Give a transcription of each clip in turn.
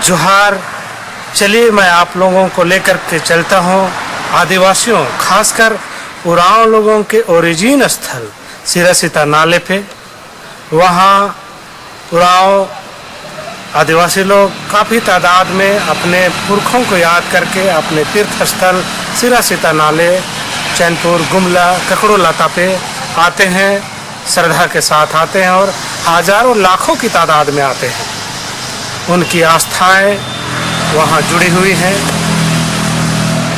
जोहार। चलिए मैं आप लोगों को लेकर के चलता हूँ आदिवासियों, खासकर उरांव लोगों के ओरिजिन स्थल सिरासीता नाले पे। वहाँ उरांव आदिवासी लोग काफ़ी तादाद में अपने पुरखों को याद करके अपने तीर्थ स्थल सिरासीता नाले, चैनपुर, गुमला, ककड़ो लाता पे आते हैं, श्रद्धा के साथ आते हैं और हजारों लाखों की तादाद में आते हैं। उनकी आस्थाएं वहाँ जुड़ी हुई हैं।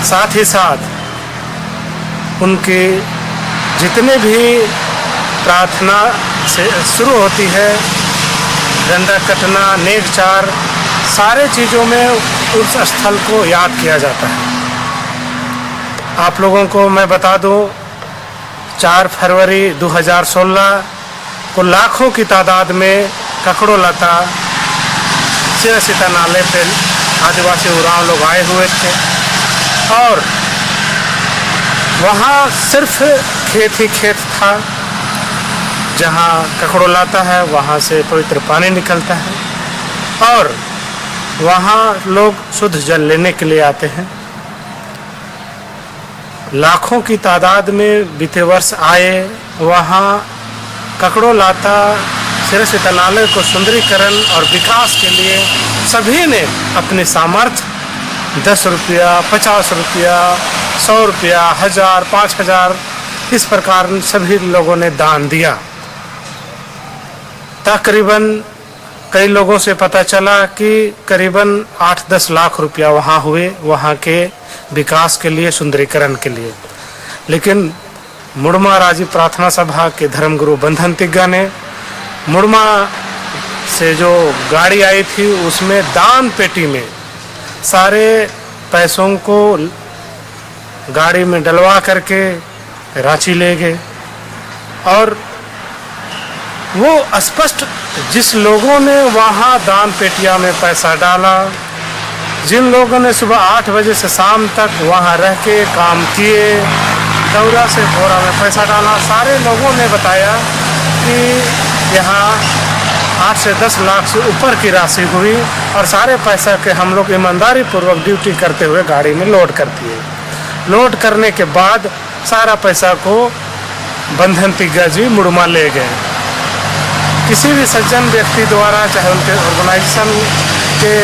साथ ही साथ उनकी जितने भी प्रार्थना से शुरू होती है, डंडा कटना, नेकचार, सारे चीज़ों में उस स्थल को याद किया जाता है। आप लोगों को मैं बता दूं, 4 फरवरी 2016 को लाखों की तादाद में ककड़ो लाता सिरासीता नाले पे आदिवासी उरांव लोग आए हुए थे और वहाँ सिर्फ खेत ही खेत था। जहाँ ककड़ो लाता है वहाँ से पवित्र पानी निकलता है और वहाँ लोग शुद्ध जल लेने के लिए आते हैं। लाखों की तादाद में बीते वर्ष आए। वहाँ ककड़ो लाता सिरासीता नाले को सुंदरीकरण और विकास के लिए सभी ने अपने सामर्थ्य 10 रुपया, 50 रुपया, 100 रुपया, 1000, 5000 इस प्रकार सभी लोगों ने दान दिया। तकरीबन कई लोगों से पता चला कि करीबन 8-10 लाख रुपया वहाँ हुए, वहाँ के विकास के लिए, सुंदरीकरण के लिए। लेकिन मुड़मा राजी प्रार्थना सभा के धर्मगुरु बंधन तिग्गा ने मुड़मा से जो गाड़ी आई थी उसमें दान पेटी में सारे पैसों को गाड़ी में डलवा करके रांची ले गए और वो स्पष्ट जिस लोगों ने वहाँ दान पेटिया में पैसा डाला, जिन लोगों ने सुबह 8 बजे से शाम तक वहाँ रह के काम किए, दौरा से बोरा में पैसा डाला, सारे लोगों ने बताया कि यहाँ 8 से 10 लाख से ऊपर की राशि हुई और सारे पैसा के हम लोग ईमानदारी पूर्वक ड्यूटी करते हुए गाड़ी में लोड कर दिए। लोड करने के बाद सारा पैसा को बंधन तिग्गा जी मुड़मा ले गए। किसी भी सज्जन व्यक्ति द्वारा, चाहे उनके ऑर्गेनाइजेशन के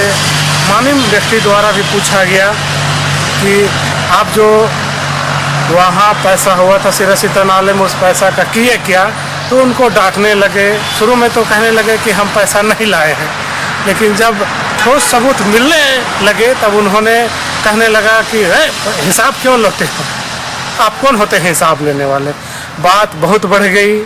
माननीय व्यक्ति द्वारा भी पूछा गया कि आप जो वहाँ पैसा हुआ था सिरासीता नाले में, उस पैसा का किए क्या, तो उनको डांटने लगे। शुरू में तो कहने लगे कि हम पैसा नहीं लाए हैं, लेकिन जब ठोस सबूत मिलने लगे तब उन्होंने कहने लगा कि हिसाब क्यों लेते हो, आप कौन होते हैं हिसाब लेने वाले। बात बहुत बढ़ गई,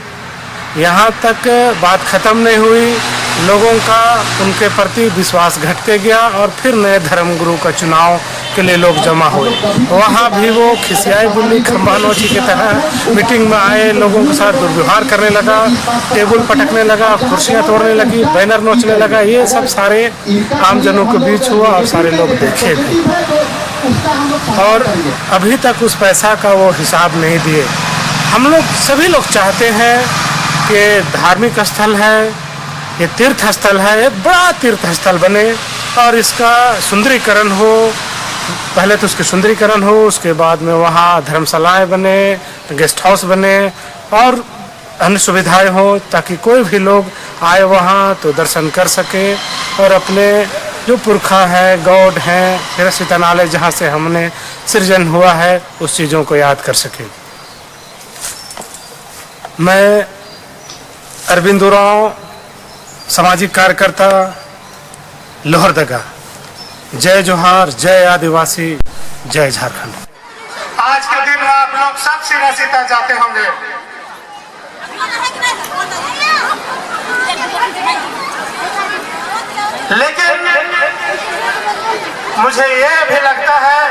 यहाँ तक बात ख़त्म नहीं हुई। लोगों का उनके प्रति विश्वास घटते गया और फिर नए धर्मगुरु का चुनाव के लिए लोग जमा हुए। वहाँ भी वो खिसियाई बुल्ली खम्बा नोची की तरह मीटिंग में आए, लोगों के साथ दुर्व्यवहार करने लगा, टेबल पटकने लगा, कुर्सियाँ तोड़ने लगी, बैनर नोचने लगा। ये सब सारे आमजनों के बीच हुआ और सारे लोग देखे भी और अभी तक उस पैसा का वो हिसाब नहीं दिए। हम लोग सभी लोग चाहते हैं कि धार्मिक स्थल है, ये तीर्थ स्थल है, एक बड़ा तीर्थ स्थल बने और इसका सुंदरीकरण हो। पहले तो उसकी सुंदरीकरण हो, उसके बाद में वहाँ धर्मशालाएं बने, गेस्ट हाउस बने और अन्य सुविधाएं हो, ताकि कोई भी लोग आए वहाँ तो दर्शन कर सके और अपने जो पुरखा है, गॉड हैं, सिरासीता नाले जहाँ से हमने सृजन हुआ है, उस चीज़ों को याद कर सके। मैं अरविंद उरांव, सामाजिक कार्यकर्ता, लोहरदगा। जय जोहार, जय आदिवासी, जय झारखंड। आज के दिन आप लोग सब सिरासीता जाते होंगे, लेकिन मुझे यह भी लगता है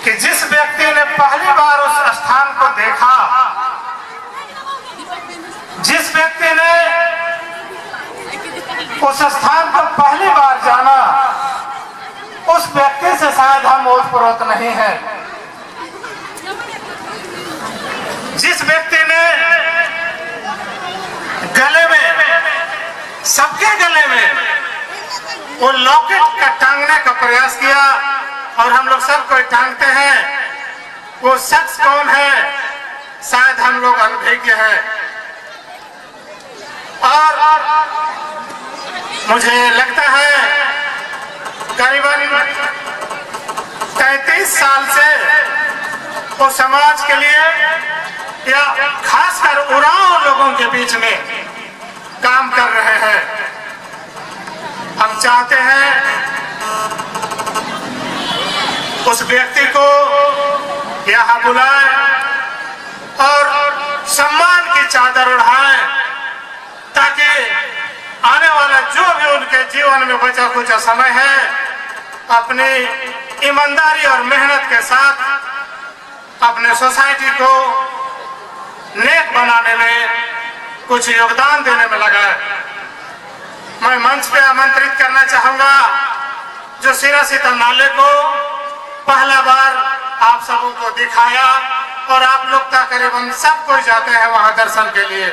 कि जिस व्यक्ति ने पहली बार उस स्थान को देखा, जिस व्यक्ति ने उस स्थान पर पहली बार जाना, उस व्यक्ति से शायद हम ओतप्रोत नहीं है। जिस व्यक्ति ने गले में, सबके गले में वो लॉकेट का टांगने का प्रयास किया और हम लोग सब कोई टांगते हैं। वो शख्स कौन है? शायद हम लोग अनभिज्ञ हैं। और मुझे लगता है करीबन 33 साल से वो समाज के लिए या खासकर उरांव लोगों के बीच में काम कर रहे हैं। हम चाहते हैं उस व्यक्ति को यहाँ बुलाएं और सम्मान की चादर उड़ाएं, ताकि आने वाला जो भी उनके जीवन में बचा कुचा समय है अपनी ईमानदारी और मेहनत के साथ अपने सोसाइटी को नेक बनाने में कुछ योगदान देने में लगा है। मैं मंच पे आमंत्रित करना चाहूंगा जो सिरासीता नाले को पहला बार आप सबों को दिखाया और आप लोग तकरीबन सब कोई जाते हैं वहां दर्शन के लिए।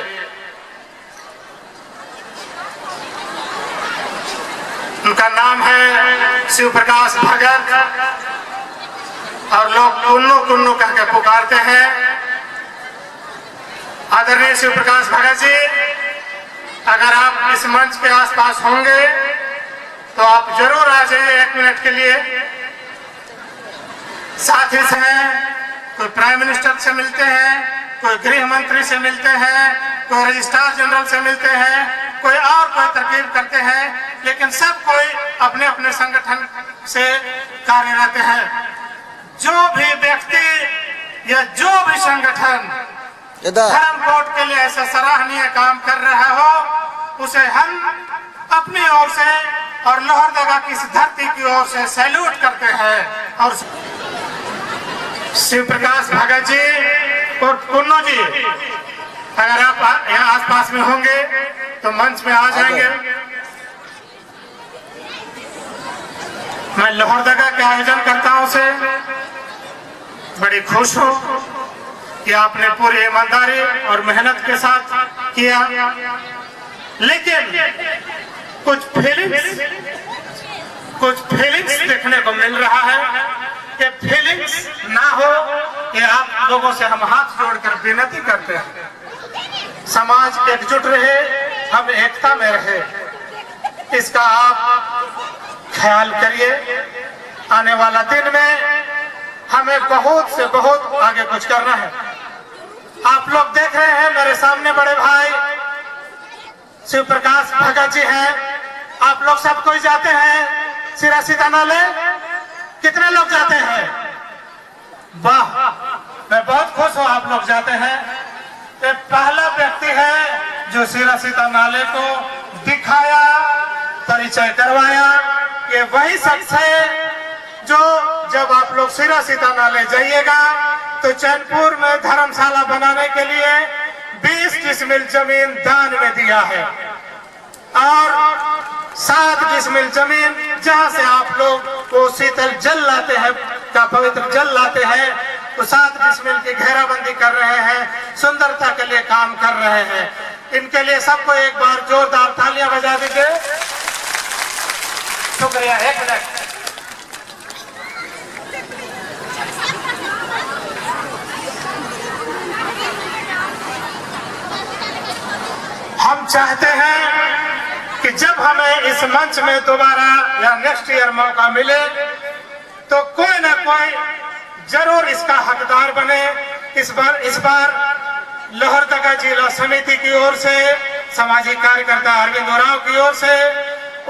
उनका नाम है शिव प्रकाश भगत और लोग कुन्नू कुन्नू कह के पुकारते हैं। आदरणीय शिव प्रकाश भगत जी, अगर आप इस मंच के आसपास होंगे तो आप जरूर आ जाइए 1 मिनट के लिए। साथ ही हैं कोई प्राइम मिनिस्टर से मिलते हैं, कोई गृह मंत्री से मिलते हैं, कोई रजिस्ट्रार जनरल से मिलते हैं, कोई और कोई तरकीब करते हैं, लेकिन सब कोई अपने अपने संगठन से कार्यरत है। जो भी व्यक्ति या जो भी संगठन धर्म कोड के लिए ऐसा सराहनीय काम कर रहा हो उसे हम अपनी ओर से और लोहरदगा की इस धरती की ओर से सैल्यूट करते हैं। और शिव प्रकाश भगत जी और कुन्नू जी, अगर आप यहाँ आसपास में होंगे तो मंच में आ जाएंगे। मैं लोहरदगा के आयोजन करता हूँ से बड़ी खुश हूँ कि आपने पूरी ईमानदारी और मेहनत के साथ किया, लेकिन कुछ फीलिंग्स देखने को मिल रहा है। कि फीलिंग्स ना हो, ये आप लोगों से हम हाथ जोड़कर विनती करते हैं। समाज एकजुट रहे, हम एकता में रहे, इसका आप ख्याल करिए। आने वाला दिन में हमें बहुत से बहुत आगे कुछ करना है। आप लोग देख रहे हैं मेरे सामने बड़े भाई शिव प्रकाश भगत जी हैं। आप लोग सब कोई जाते हैं सिरासीता नाले? कितने लोग जाते हैं? वाह, मैं बहुत खुश हूँ आप लोग जाते हैं। ये पहला व्यक्ति है जो सिरासीता नाले को दिखाया, परिचय करवाया। ये वही शख्स है जो जब आप लोग सिरासीता नाले जाइएगा तो चैनपुर में धर्मशाला बनाने के लिए 20 किस्मिल जमीन दान में दिया है और 7 किस्मिल जमीन जहां से आप लोग वो शीतल जल लाते हैं, का पवित्र जल लाते हैं, तो 7 किस्मिल की घेराबंदी कर रहे हैं, सुंदरता के लिए काम कर रहे हैं। इनके लिए सबको एक बार जोरदार तालियां बजा दीजिए। शुक्रिया। 1 मिनट। हम चाहते हैं कि जब हमें इस मंच में दोबारा या नेक्स्ट ईयर मौका मिले तो कोई ना कोई जरूर इसका हकदार बने। इस बार लोहरदगा जिला समिति की ओर से, सामाजिक कार्यकर्ता अरविंद उरांव की ओर से,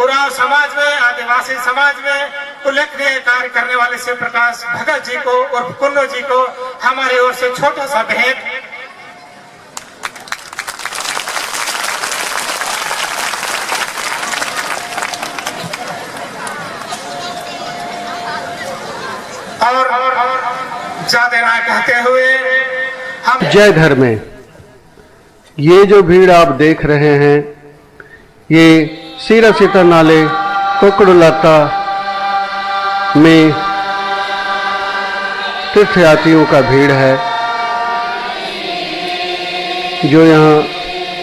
उरांव समाज में, आदिवासी समाज में उल्लेखनीय कार्य करने वाले शिव प्रकाश भगत जी को और कुन्नू जी को हमारी ओर से छोटा सा भेंट। और ज्यादा ना कहते हुए हम जय घर में ये जो भीड़ आप देख रहे हैं, ये सिरासीता नाले कुकड़ुलाता में तीर्थयात्रियों का भीड़ है जो यहाँ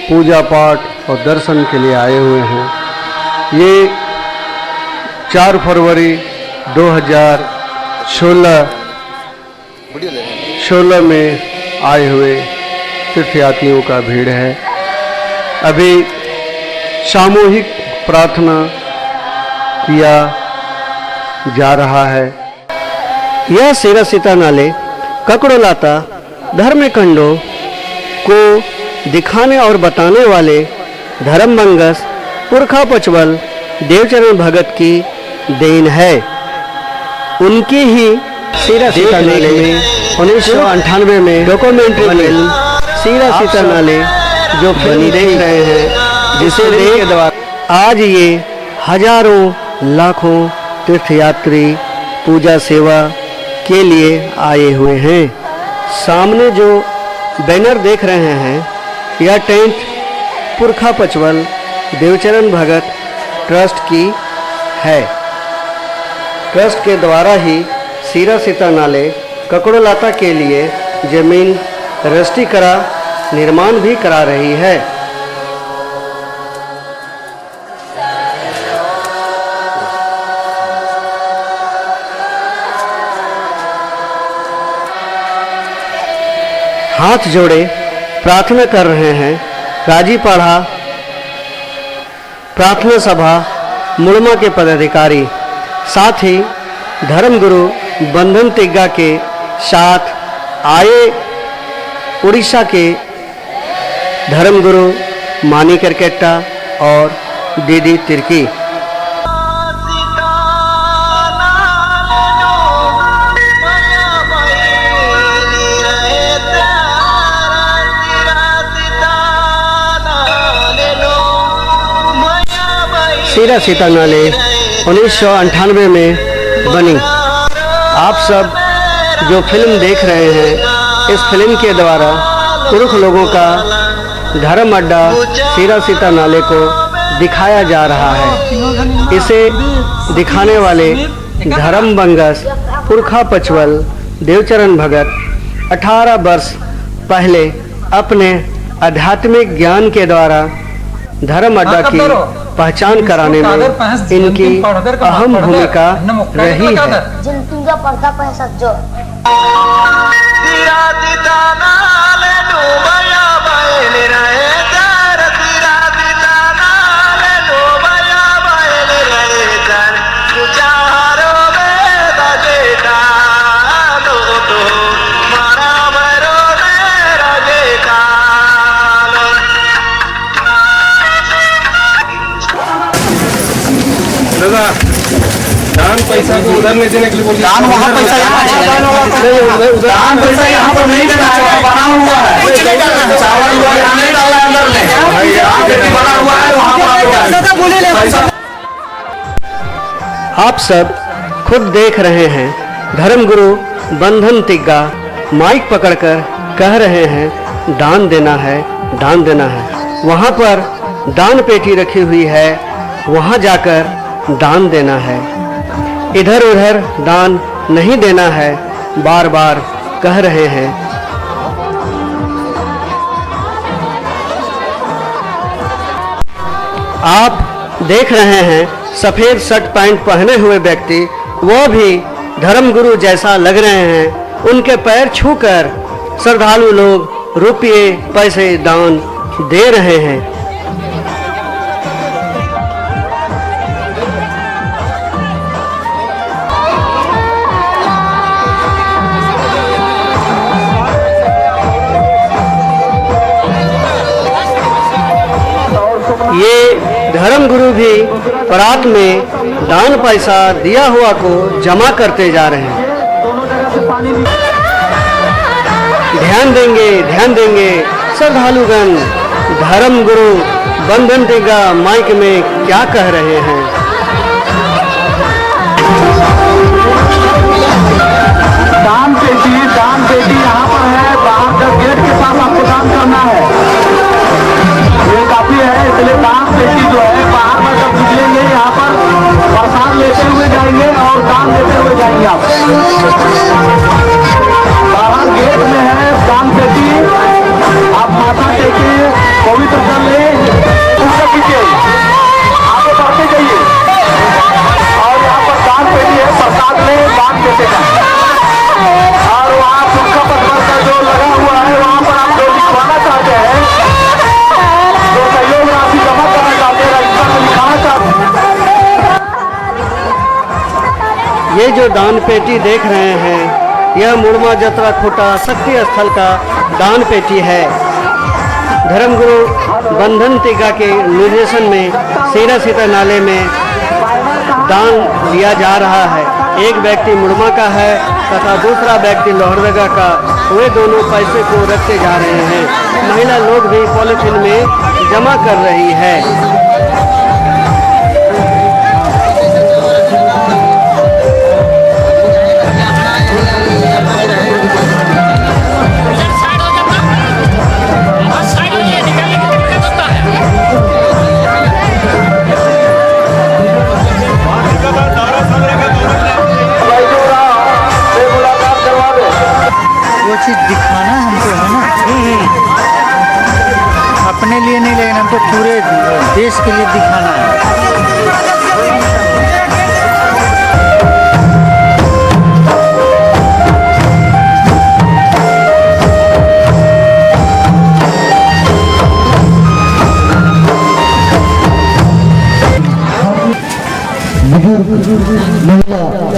पूजा पाठ और दर्शन के लिए आए हुए हैं। ये 4 फरवरी 2016 में आए हुए तीर्थयात्रियों का भीड़ है। अभी सामूहिक प्रार्थना किया जा रहा है। यह सिरासीता नाले ककड़ोलाता धर्मकांडों को दिखाने और बताने वाले धर्मबंगस पुरखा पचवल देवचरण भगत की देन है। उनकी ही सिरासीता नाले में 1998 में डॉक्यूमेंट्री फिल्म सिरासीता नाले जो फिल्म देख रहे हैं, जिसे देख के द्वारा आज ये हजारों लाखों तीर्थयात्री पूजा सेवा के लिए आए हुए हैं। सामने जो बैनर देख रहे हैं यह टेंट पुरखा पचवल देवचरण भगत ट्रस्ट की है। ट्रस्ट के द्वारा ही सिरासीता नाले ककड़ोलाता के लिए जमीन रजिस्ट्री करा निर्माण भी करा रही है। हाथ जोड़े प्रार्थना कर रहे हैं राजीपाड़ा प्रार्थना सभा मुड़मा के पदाधिकारी, साथ ही धर्मगुरु बंधन तिग्गा के साथ आए उड़ीसा के धर्मगुरु मानी करकेट्टा और दीदी तिर्की। सिरासीता नाले 1998 में बनी। आप सब जो फिल्म देख रहे हैं, इस फिल्म के द्वारा पुरुष लोगों का धर्म अड्डा सिरासीता नाले को दिखाया जा रहा है। इसे दिखाने वाले धर्मबंगस पुरखा पचवल देवचरण भगत 18 वर्ष पहले अपने आध्यात्मिक ज्ञान के द्वारा धर्म अड्डा की पहचान कराने में इनकी अहम भूमिका रही है। दान पैसा को उधर नहीं देने के लिए बोलिए। दान वहाँ पैसा यहाँ दान पैसा यहाँ पर नहीं देना है, बना हुआ है। चावल यहाँ नहीं डाला है अंदर में, बना हुआ है वहाँ पर। आप सब खुद देख रहे हैं धर्मगुरु बंधन तिग्गा माइक पकड़कर कह रहे हैं दान देना है, दान देना है। वहाँ पर दान पेटी रखी हुई है, वहाँ जाकर दान देना है। इधर उधर दान नहीं देना है, बार बार कह रहे हैं। आप देख रहे हैं सफेद शर्ट पैंट पहने हुए व्यक्ति, वो भी धर्मगुरु जैसा लग रहे हैं। उनके पैर छूकर श्रद्धालु लोग रुपये पैसे दान दे रहे हैं। ये धर्मगुरु भी परात में दान पैसा दिया हुआ को जमा करते जा रहे हैं। ध्यान देंगे श्रद्धालुगण, धर्मगुरु बंधन तिग्गा माइक में क्या कह रहे हैं। दान पेटी यहाँ पर है, बाहर का गेट के पास आपको दान करना है। ये काफी है, इसलिए दान पेटी जो है बाहर में जब निकलेंगे यहाँ पर प्रसाद लेते हुए जाएंगे और दान देते हुए जाएंगे। आप बाहर गेट में है दान पेटी, आप माथा टेके पवित्र जल ले, आगे बढ़ते जाइए। ये जो दान पेटी देख रहे हैं, यह मुड़मा जतरा खोटा शक्ति स्थल का दान पेटी है। धर्मगुरु बंधन तिग्गा के निर्देशन में सीरा सीता नाले में दान दिया जा रहा है। एक व्यक्ति मुड़मा का है तथा दूसरा व्यक्ति लोहरदगा का। वे दोनों पैसे को रखते जा रहे हैं। महिला लोग भी पॉलिथीन में जमा कर रही है। चीज दिखाना हमको है ना, अपने लिए नहीं लेकिन हमको पूरे देश के लिए दिखाना है।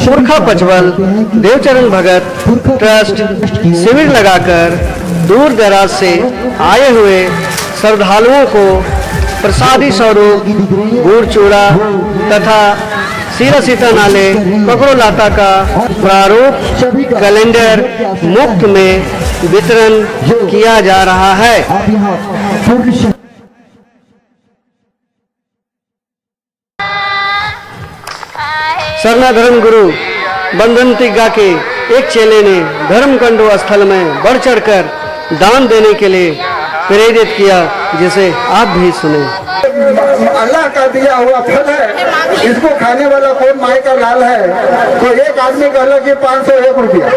पुरखा पचवल देवचरण भगत ट्रस्ट शिविर लगाकर दूर दराज से आए हुए श्रद्धालुओं को प्रसादी स्वरूप गुड़ चूड़ा तथा सीरा सीता नाले ककड़ो लाता का प्रारूप कैलेंडर मुफ्त में वितरण किया जा रहा है। सरना धर्म गुरु बंधन तिग्गा के एक चेले ने धर्मकंडो स्थल में बढ़ चढ़कर दान देने के लिए प्रेरित किया, जिसे आप भी सुने। अल्लाह का दिया हुआ फल है, इसको खाने वाला कौन माई का लाल है। तो एक आदमी कहला कि 501 रुपया,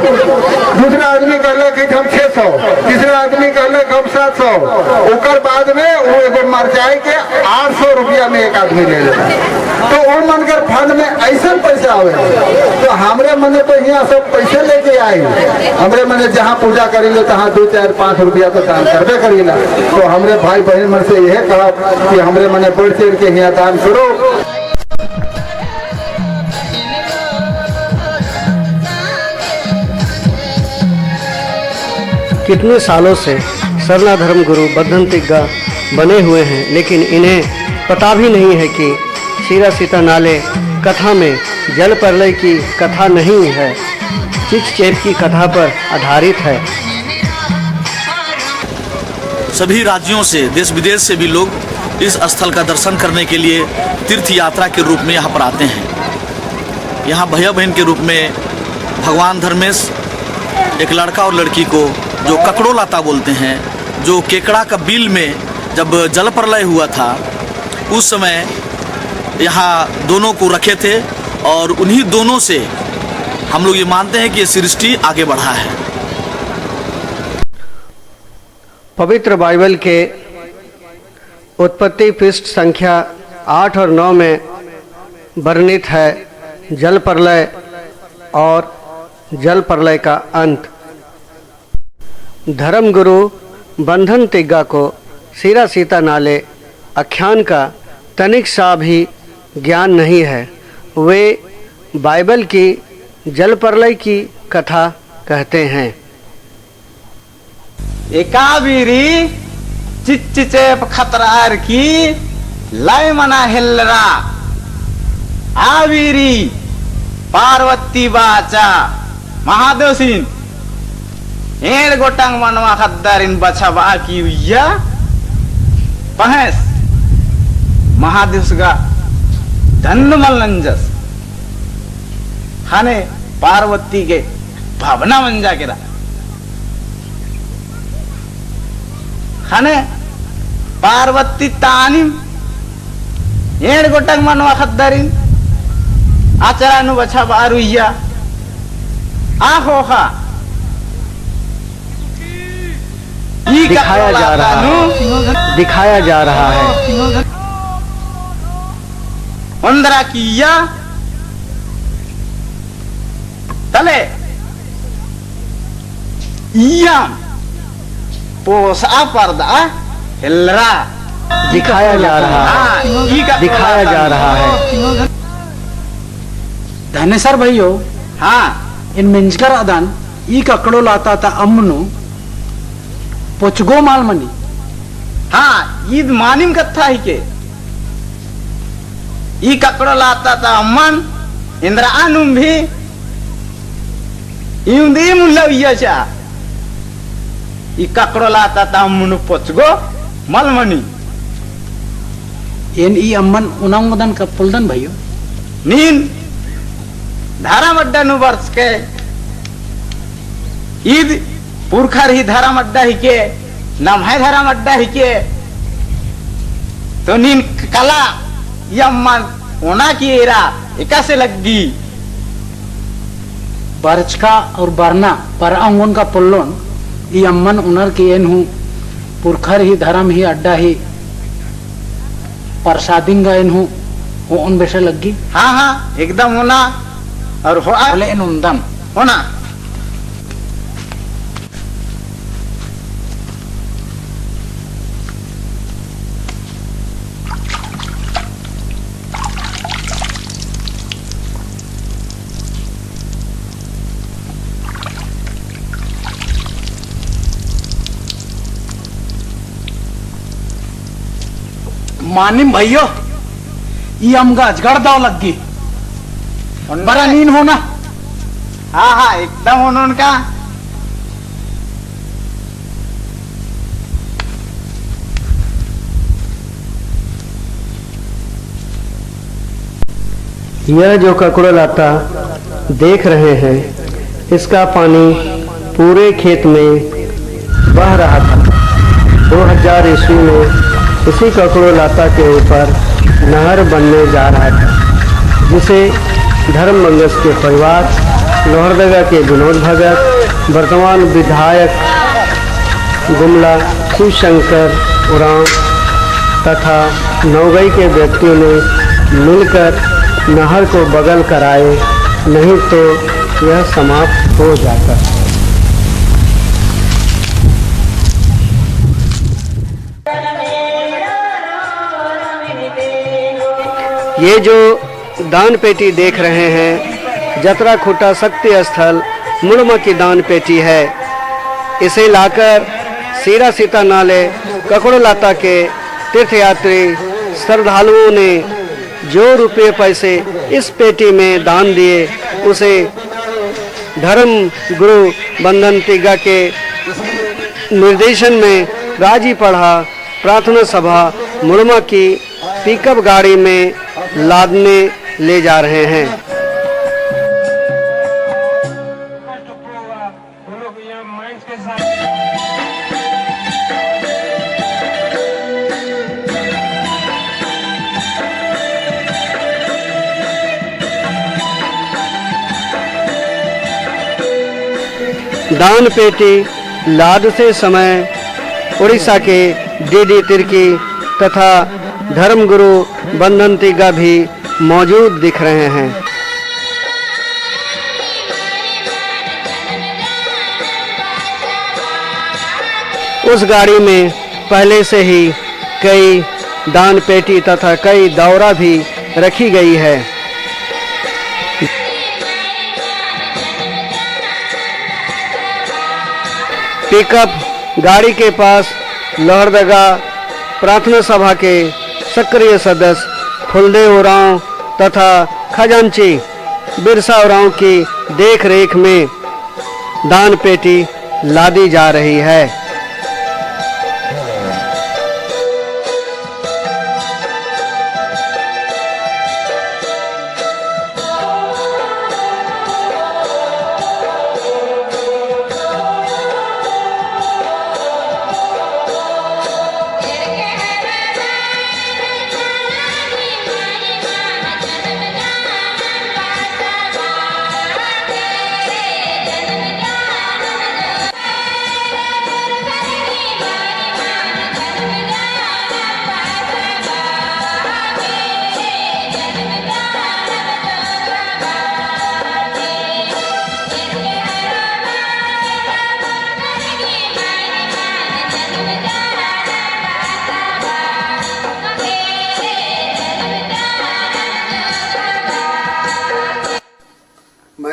दूसरा आदमी कहला कि हम 600, तीसरा आदमी कहला कि हम 700। उकर बाद में वो एगो मरचाई के 800 रुपया में एक आदमी ले लेता। तो वो मनकर फंड में ऐसा पैसा आवे, तो हमरे मने तो यहाँ सब पैसे लेके आए। हमरे मने जहाँ पूजा करेंगे तहाँ 2, 4, 5 रुपया तो दान करबे करेला। तो हमरे भाई बहन मन से यह कहा कि हमरे मने बढ़ चढ़ के यहाँ दान करो। कितने सालों से सरना धर्म गुरु बंधन तिग्गा बने हुए हैं, लेकिन इन्हें पता भी नहीं है कि सीरा सीता नाले कथा में जल प्रलय की कथा नहीं है, चिच चेप की कथा पर आधारित है। सभी राज्यों से, देश विदेश से भी लोग इस स्थल का दर्शन करने के लिए तीर्थ यात्रा के रूप में यहाँ पर आते हैं। यहाँ भैया बहन के रूप में भगवान धर्मेश एक लड़का और लड़की को, जो ककड़ो लाता बोलते हैं, जो केकड़ा का बिल में जब जल प्रलय हुआ था उस समय यहाँ दोनों को रखे थे, और उन्हीं दोनों से हम लोग ये मानते हैं कि ये सृष्टि आगे बढ़ा है। पवित्र बाइबल के उत्पत्ति पृष्ठ संख्या 8 और 9 में वर्णित है जल प्रलय और जल प्रलय का अंत। धर्मगुरु बंधन तिग्गा को सीरा सीता नाले आख्यान का तनिक सा भी ज्ञान नहीं है। वे बाइबल की जल प्रलय की कथा कहते हैं। एकाबिरी चिच्चेप खतरार की लय मना हिल्लरा आबिरी पार्वती बाचा महादेव सिंह एड़ गोटांग मनवा खद्दारिन बचा बाकी उया पहस महादेव का धन्यमल नंजस खाने पार्वती के भावना मंजा के रहा खाने पार्वती तानिम एड़ गोटंग मनवा खद्दारिन आचरानु बचा बारुइया आहो हा दिखाया जा रहा है अंदरा किया तले इयाम पोसा पर्दा हिलरा दिखाया जा रहा है। धनेसर भाइयों हाँ इन ಮೆಂಜ್ಕರ ಅದಾನ್ ಈ ಕಕ್ಕಡೋ ಲಾತಾತ ಅಮ್ಮನು ಪೊಚ್ಗೋ ಮಾಲ್ಮನಿ हाँ ईद मानिम कथा ही के ई ककड़ो लाता था अम्मन इंद्र आनुम भी यूंदी मुल्ला चा ई ककड़ो लाता था अम्मनु पोचगो मलमनी ಏನ್ ಈ ಅಮ್ಮನ್ ಉನಾಂಗದನ್ ಕಪ್ಪಲ್ದನ್ ಭಯ್ಯೋ नीन धारा मड्डा नु वर्ष के ईद पुरखर ही धारा मड्डा ही के नाम है धारा मड्डा ही के तो नीन कला यम्मन होना की एरा एका से लगी बरचका और बरना पर अंगोन का पुल्लोन ई अम्मन उनर के एन हूँ पुरखर ही धर्म ही अड्डा ही प्रसादिंगा इन हूँ वो उन बेशे लगी हाँ हाँ एकदम होना और हो बोले इन उन्दम होना मानिम भैयो ई अमगा अजगड़ दाव लगी बड़ा नीन होना हाँ हाँ एकदम होना उनका यह जो ककड़ो लाता देख रहे हैं इसका पानी पूरे खेत में बह रहा था। 2000 ईस्वी में इसी ककड़ो लाता के ऊपर नहर बनने जा रहा था जिसे धर्म मंगस के परिवार, लोहरदगा के विनोद भगत, वर्तमान विधायक गुमला शिवशंकर उरांव तथा नौगई के व्यक्तियों ने मिलकर नहर को बगल कराए, नहीं तो यह समाप्त हो जाता। ये जो दान पेटी देख रहे हैं जतरा खुटा शक्ति स्थल मुड़मा की दान पेटी है। इसे लाकर सीरा सीता नाले ककड़ो लाता के तीर्थयात्री श्रद्धालुओं ने जो रुपये पैसे इस पेटी में दान दिए उसे धर्म गुरु बंधन तिग्गा के निर्देशन में गाजी पढ़ा प्रार्थना सभा मुड़मा की पिकअप गाड़ी में लादने ले जा रहे हैं। दान पेटी लादते समय उड़ीसा के डीडी तिर्की तथा धर्मगुरु बंधन तिग्गा भी मौजूद दिख रहे हैं। उस गाड़ी में पहले से ही कई दान पेटी तथा कई दौरा भी रखी गई है। पिकअप गाड़ी के पास लोहरदगा प्रार्थना सभा के सक्रिय सदस्य फुलदेव उरांव तथा खजांची बिरसा उरांव की देख रेख में दान पेटी लादी जा रही है।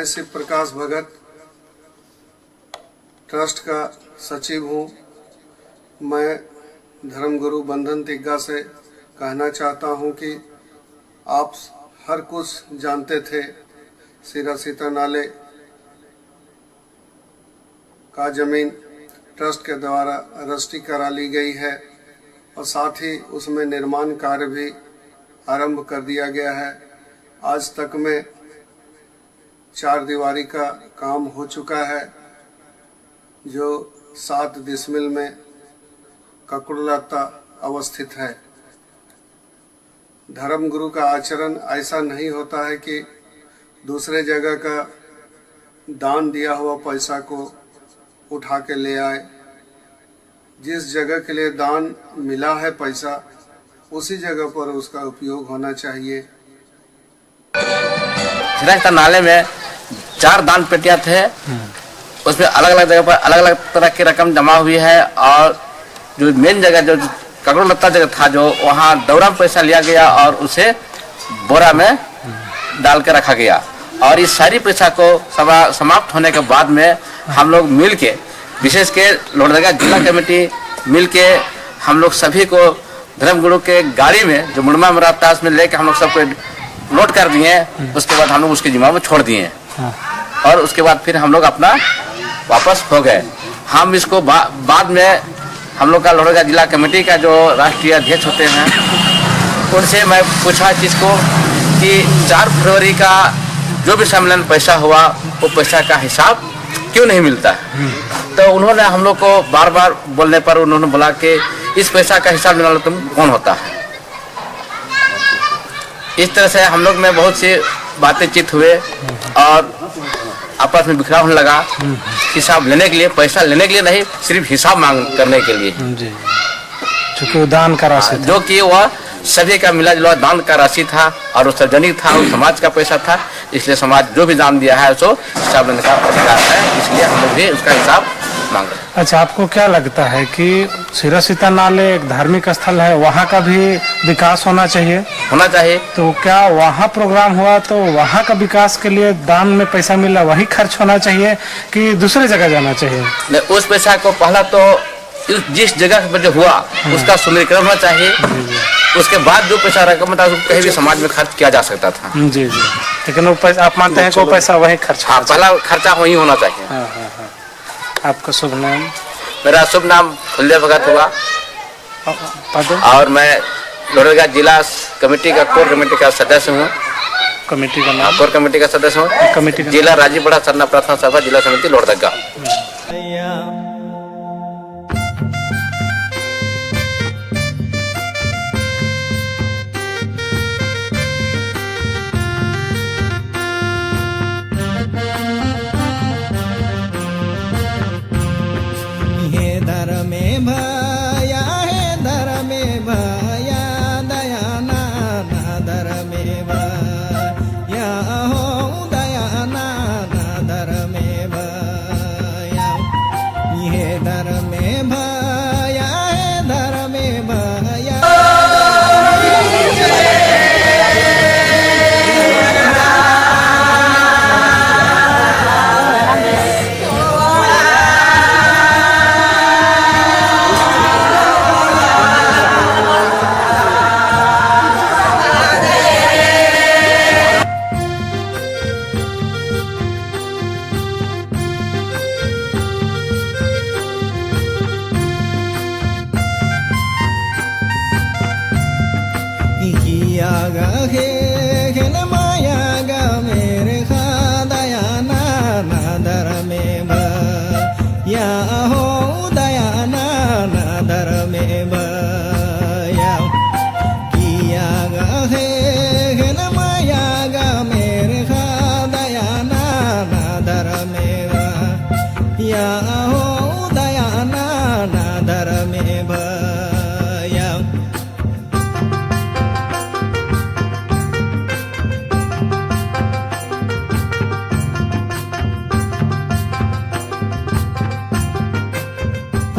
मैं शिव प्रकाश भगत ट्रस्ट का सचिव हूँ। मैं धर्मगुरु बंधन तिग्गा से कहना चाहता हूँ कि आप हर कुछ जानते थे, सिरा सीता नाले का जमीन ट्रस्ट के द्वारा रजिस्ट्री करा ली गई है और साथ ही उसमें निर्माण कार्य भी आरंभ कर दिया गया है। आज तक में 4 दीवारी का काम हो चुका है, जो 7 डिसमिल में ककुड़लाता अवस्थित है। धर्मगुरु का आचरण ऐसा नहीं होता है कि दूसरे जगह का दान दिया हुआ पैसा को उठा के ले आए। जिस जगह के लिए दान मिला है पैसा, उसी जगह पर उसका उपयोग होना चाहिए। नाले में 4 दान पेटियां थे, उसमें अलग अलग जगह पर अलग अलग तरह की रकम जमा हुई है। और जो मेन जगह जो ककड़ो लत्ता जगह था, जो वहाँ दौरा में पैसा लिया गया और उसे बोरा में डाल के रखा गया। और इस सारी पैसा को समाप्त होने के बाद में हम लोग मिल के, विशेष के लोहरदगा जिला कमेटी मिल के, हम लोग सभी को धर्मगुरु के गाड़ी में जो मुड़मा में रहता है उसमें लेके हम लोग सबको लोड कर दिए। उसके बाद हम लोग उसके जिम्मा में छोड़ दिए और उसके बाद फिर हम लोग अपना वापस हो गए। हम इसको बाद में हम लोग का लोहरदगा जिला कमेटी का जो राष्ट्रीय अध्यक्ष होते हैं, उनसे मैं पूछा चीज़ को कि 4 फरवरी का जो भी सम्मेलन पैसा हुआ, वो पैसा का हिसाब क्यों नहीं मिलता है। तो उन्होंने हम लोग को बार बार बोलने पर उन्होंने बोला कि इस पैसा का हिसाब लेने वाला तुम कौन होता है। इस तरह से हम लोग में बहुत सी बातें चित हुए और आपस में बिखरा होने लगा। हिसाब लेने के लिए, पैसा लेने के लिए नहीं, सिर्फ हिसाब मांग करने के लिए, चूँकि दान का राशि जो कि वह सभी का मिला जुला दान का राशि था और वो सार्वजनिक था, वो समाज का पैसा था। इसलिए समाज जो भी दान दिया है उसको हिसाब लेने का अधिकार है, इसलिए हम लोग भी उसका हिसाब मांग रहे हैं। अच्छा, आपको क्या लगता है कि सिरा सीता नाले एक धार्मिक स्थल है, वहाँ का भी विकास होना चाहिए? होना चाहिए। तो क्या वहाँ प्रोग्राम हुआ तो वहाँ का विकास के लिए दान में पैसा मिला, वही खर्च होना चाहिए कि दूसरे जगह जाना चाहिए? उस पैसा को पहला तो जिस जगह पर जो हुआ उसका सुंदरीकरण होना चाहिए। उसके बाद जो पैसा रकम था उसको कहीं भी समाज में खर्च किया जा सकता था। जी। लेकिन वो पैसा आप मानते हैं कि वो पैसा वही खर्च? हाँ, पहला खर्चा वही होना चाहिए। हाँ। आपका शुभ नाम? मेरा शुभ नाम फुल्ले भगत हुआ और मैं लोहरदगा जिला कमेटी का कोर कमेटी का सदस्य हूँ। कमेटी का नाम? कोर कमेटी का सदस्य हूँ। कमेटी जिला राजीव बड़ा सरना प्रार्थना सभा, जिला समिति लोहरदगा।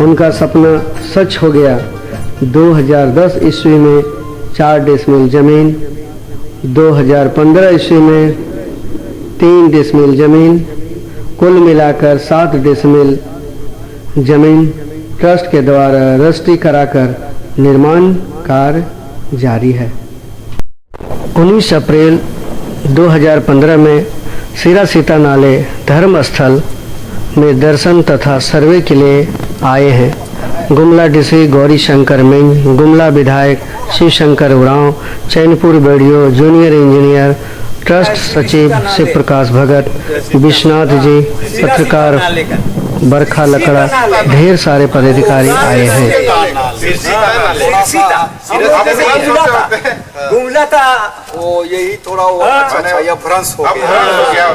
उनका सपना सच हो गया। 2010 ईस्वी में 4 डिसमिल जमीन, 2015 ईस्वी में 3 डिसमिल जमीन, कुल मिलाकर 7 डिसमिल जमीन ट्रस्ट के द्वारा रजिस्ट्री कराकर निर्माण कार्य जारी है। 19 अप्रैल 2015 में सीरा सीता नाले धर्म स्थल में दर्शन तथा सर्वे के लिए आए हैं गुमला डीसी गौरी शंकर मिंज, गुमला विधायक Shiv Shankar Oraon, Chainpur BDO junior engineer, trust सचिव शिव प्रकाश भगत, विश्वनाथ जी, पत्रकार बरखा लकड़ा, ढेर सारे पदाधिकारी आए हैं। गुमला था वो यही थोड़ा वो अच्छा ये भ्रंश हो गया।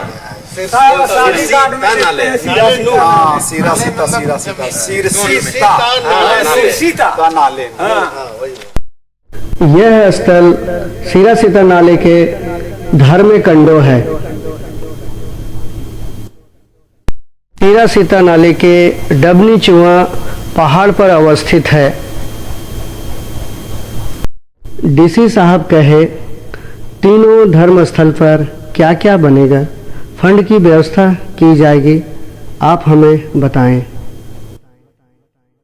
यह स्थल सीरा सीता नाले के धार्मिक कंडो है। सीरा सीता नाले के डबनी चुआ पहाड़ पर अवस्थित है। डीसी साहब कहे तीनों धर्म स्थल पर क्या क्या बनेगा, फंड की व्यवस्था की जाएगी, आप हमें बताएं।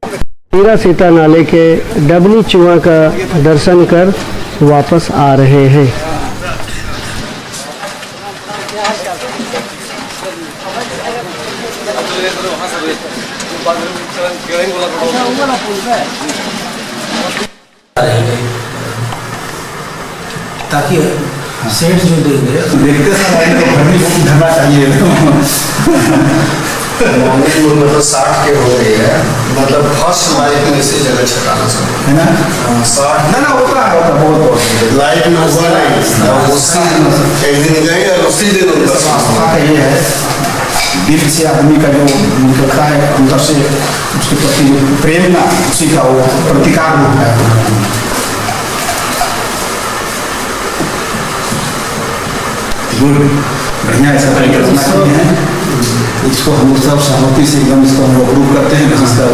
सीरा सीता नाले के डबनी चुआ का दर्शन कर वापस आ रहे हैं। ताकि सेठ जो देंगे देखते समय तो भरनी धरना चाहिए। मतलब 60 के हो गई है, मतलब फर्स्ट लाइफ में इसी जगह छटाना चाहिए, है ना? 60 ना होता है बहुत लाइफ में हुआ नहीं, उसी एक दिन गए और उसी दिन उनका ये है दिल से आदमी का जो निकलता है अंदर से उसके प्रति प्रेम ना, उसी का वो प्रतिकार होता है। बढ़िया ऐसा तरीके से इसको हम लोग सब सहमति से एकदम इसको हम लोग अप्रूव करते हैं। इसका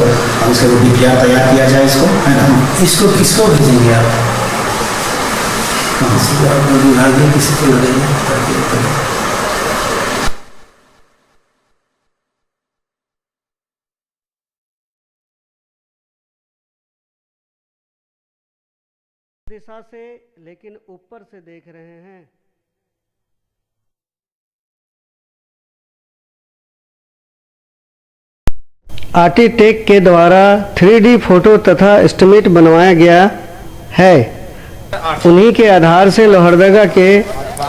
इसका जो डीपीआर तैयार किया जाए इसको, है ना? इसको किसको भेजेंगे आप? विभागीय किसी को लगेंगे। दिशा से लेकिन ऊपर से देख रहे हैं। आर्किटेक्ट के द्वारा 3D फोटो तथा एस्टिमेट बनवाया गया है। उन्हीं के आधार से लोहरदगा के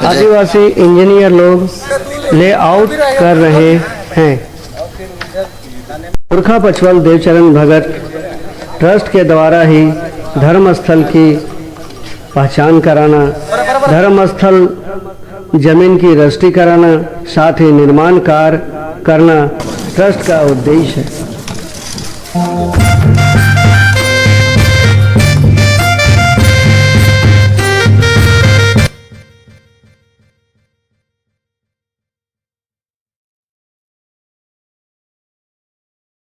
आदिवासी इंजीनियर लोग लेआउट कर रहे हैं। पुरखा पचवल देवचरण भगत ट्रस्ट के द्वारा ही धर्मस्थल की पहचान कराना, धर्मस्थल जमीन की रजिस्ट्री कराना, साथ ही निर्माण कार्य करना ट्रस्ट का उद्देश्य है।